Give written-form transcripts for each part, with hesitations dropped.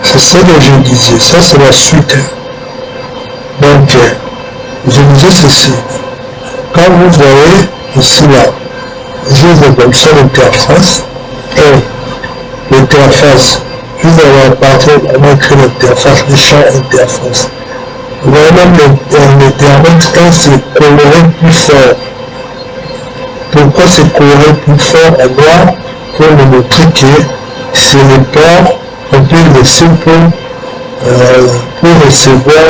c'est ça que je disais, ça c'est la suite. Donc, je disais ceci. Quand vous voyez ici là, je vous donne ça l'interface. Et l'interface, vous allez à partir on a écrit l'interface, le champ interface. Vous voyez même l'internet, c'est coloré plus fort. Pourquoi c'est coloré plus fort en noir? Pour nous montrer que c'est le port, on peut laisser pour recevoir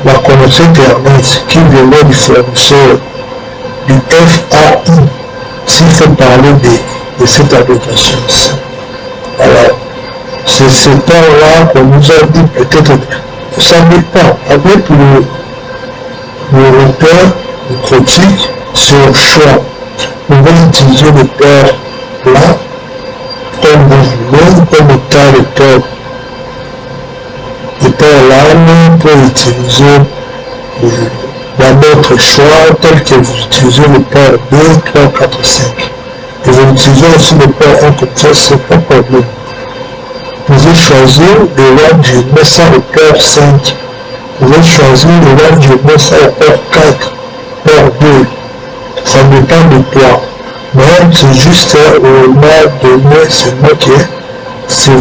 la connexion Internet qui vient du fournisseur du FAI, s'il faut parler de cette application. Alors, c'est ce temps-là qu'on nous a dit peut-être, ça dépend. Avec le repère microtique, c'est au choix. Vous pouvez utiliser le port là, comme vous voulez, comme étant le port LAN pour utiliser notre choix tel que vous utilisez le port 2, 3, 4, 5. Et vous utilisez aussi le port 1 comme ça, c'est pas problème. Vous pouvez choisir le LAN, je mets ça au port 5. Vous pouvez choisir le LAN, je mets ça au port 4, port 2. Ça dépend de toi. Mais c'est juste au mois donné, c'est moi qui est. C'est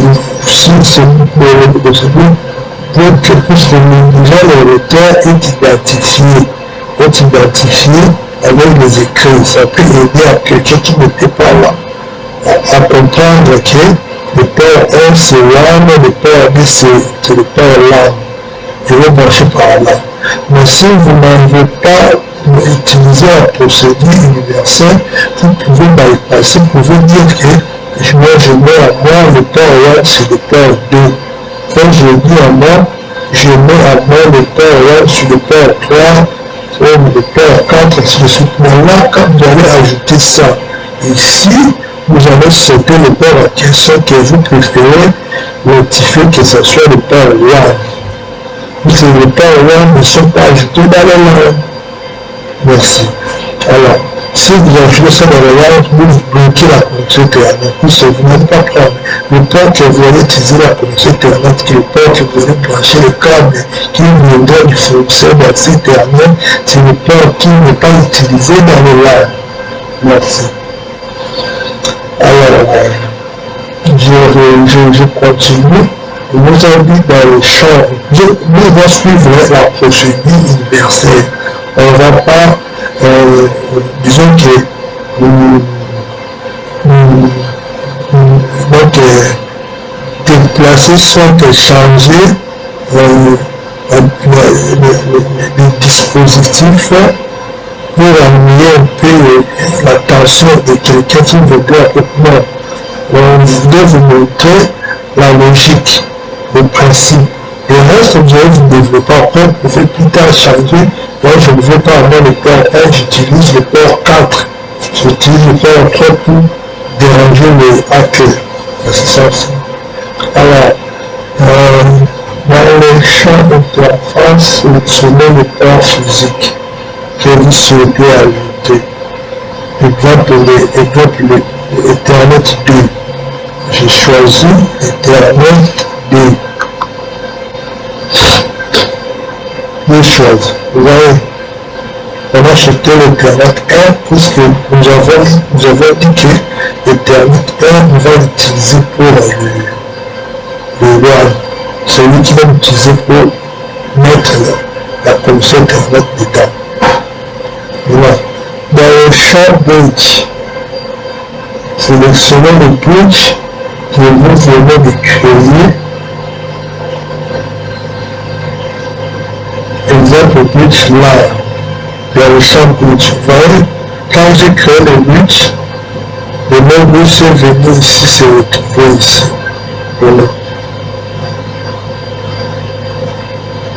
pour que puisse déjà le retard est identifié avec les écrits. Ça peut aider à quelqu'un qui n'était pas là à comprendre que le port 1 c'est LAN, le port 2 c'est le port LAN. Et vous marchez par là. Mais si vous n'avez pas utilisé la procédure universelle, vous pouvez bypasser, vous pouvez dire que moi je mets à moi le port 1 c'est le port 2. Quand je dis à moi, je mets à moi le port 1 sur le port 3, ou le port 4, ainsi de suite. Mais là, quand vous allez ajouter ça, ici, vous allez sauter le port à question que vous préférez notifier que ce soit le port 1. Si les ports 1 ne sont pas ajoutés dans le LAN. Merci. Alors, si vous ajoutez ça dans le LAN, vous bloquez la connexion Internet. Vous n'allez pas prendre le port que vous allez utiliser la connexion Internet, qui est le port que vous allez brancher le câble qui viendra du fournisseur d'accès Internet, c'est le port qui n'est pas utilisé dans le LAN. Merci. Alors, je continue. Vous avez dit dans le champ, nous allons suivre la procédure universelle. On ne va pas, disons que donc déplacer soit changer les dispositifs pour amener un peu l'attention de quelqu'un qui veut bien avec moi. On voudrait vous montrer la logique, le principe. Le reste, vous allez vous développer après, vous pouvez plus tard changer. Moi, je ne veux pas avoir le port 1, j'utilise le port 4. J'utilise le port 3 pour déranger les hackers. C'est ça aussi. Alors, dans le champ d'interface, sélectionnez le port physique que vous souhaitez ajouter. Exemple, Ethernet 2. J'ai choisi Ethernet 2. Deux choses. Vous voyez, on a acheté l'Ethernet 1 puisque nous avons dit que l'Ethernet 1 on va l'utiliser pour le WAN. Celui qui va l'utiliser pour mettre la connexion Internet dedans. Voilà. Dans le champ bridge, sélectionnez le bridge que vous venez de créer. Exemple bridge là, dans le champ bridge. Vous voyez, quand j'ai créé le bridge, le nom bridge est venu ici, se retrouver ici. Voilà.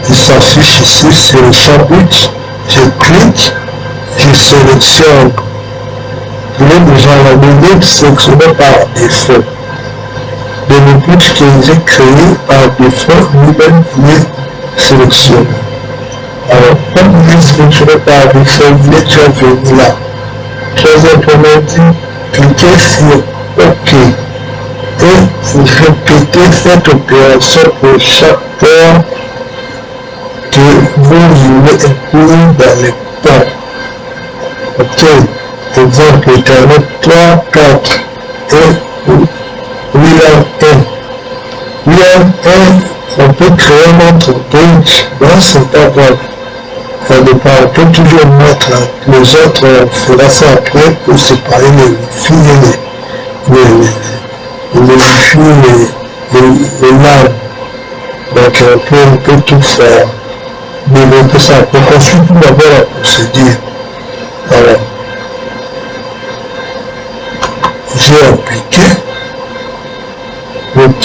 Il s'affiche ici, c'est le champ bridge. Je clique, je sélectionne. Vous voulez déjà la donnée sélectionnée par défaut. Le bridge que j'ai créé par défaut, lui-même, il est sélectionné. Alors, comme vous êtes sélectionné par défaut, vous êtes déjà venu là. Troisième point, cliquez sur OK. répétez cette opération pour chaque port que vous voulez inclure dans les ponts. Ok, exemple, Internet 3, 4 et William 1. William 1, on peut créer notre bridge dans cet endroit. Ça dépend, on peut toujours mettre les autres, on fera ça après pour séparer les filles et les lames. Donc on peut tout faire. Développer ça. On construit tout d'abord la procédure. Voilà. J'ai appliqué. Ok.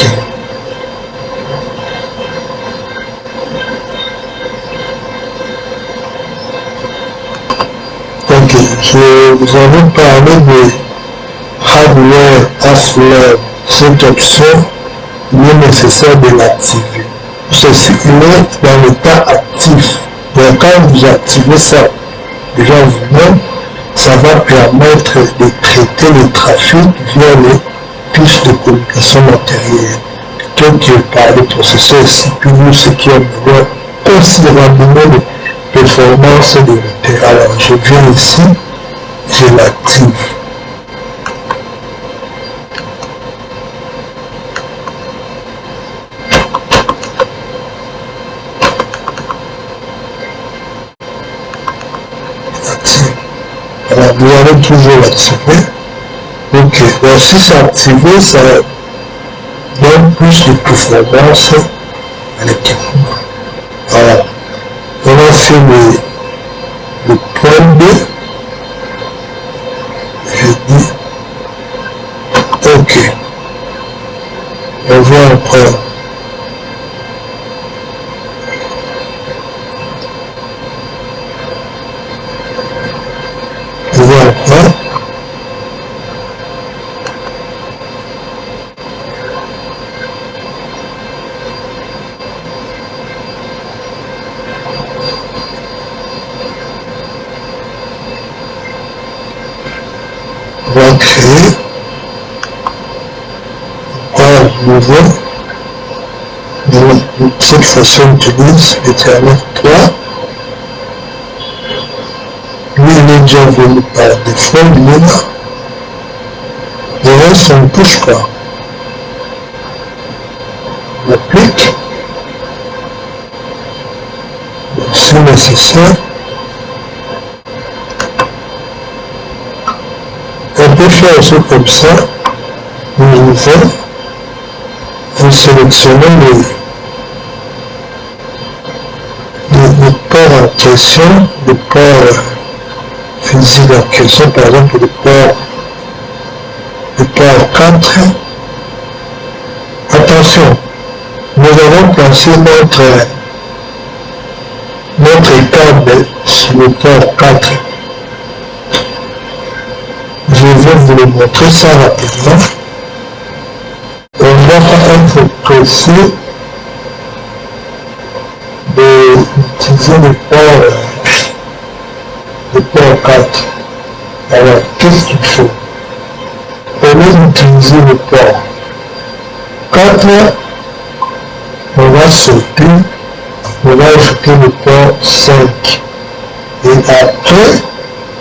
Ok. Je vous avais parlé de hardware, software. Cette option, il est nécessaire de l'activer. Ceci, il est dans l'état actif. Donc quand vous activez ça, déjà vous-même, ça va permettre de traiter le trafic via les pistes de communication matérielle. Plutôt que par le processeur CPU, ce qui améliore considérablement les performances de l'outil. Alors je viens ici, je l'active. Alors, vous allez toujours l'activer. Ok, donc si c'est activé, ça donne plus de performance à l'équipement. Voilà. On a fait le point B. Je dis ok. On voit après. On va créer un nouveau. De cette façon, on utilise Ethernet 3. Lui, il est déjà venu par défaut, il est là. Le reste, on ne touche pas. On applique. Si nécessaire. On peut faire aussi comme ça. Vous sélectionnez le port en question, le port physique en question, par exemple le port 4. Attention, nous avons placé notre câble sur le port 4. Je vais vous le montrer ça rapidement. On va pas être pressé d'utiliser le port 4. Alors, qu'est-ce qu'il faut? Au lieu d'utiliser le port 4, on va sauter, on va ajouter le port 5. Et après,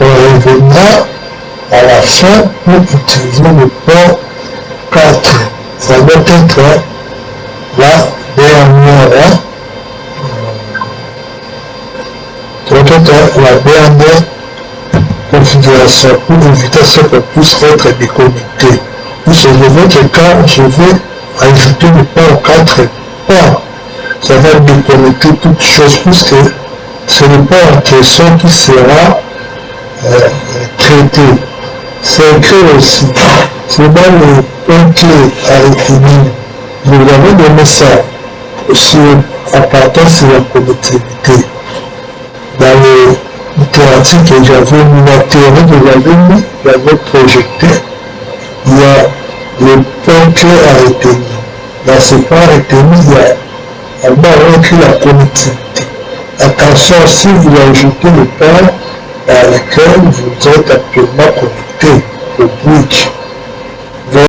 on reviendra à la fin pour utiliser le port 4. Ça doit être la dernière. Ça doit être la dernière configuration pour éviter à ce qu'on puisse être déconnecté. Pour ce votre cas, je vais ajouter le port 4 ports. Ça va déconnecter toute chose puisque c'est le port en question qui sera traité. C'est écrit aussi. C'est dans le point clé à retenir. Je vous avais donné ça en partant sur la connectivité. Dans le littérature que j'avais mis, la théorie que j'avais projeté, il y a le point clé à retenir. Dans ce point à retenir, il y a en bas on écrit la connectivité. Attention, si vous ajoutez le point à laquelle vous êtes actuellement connecté au bridge.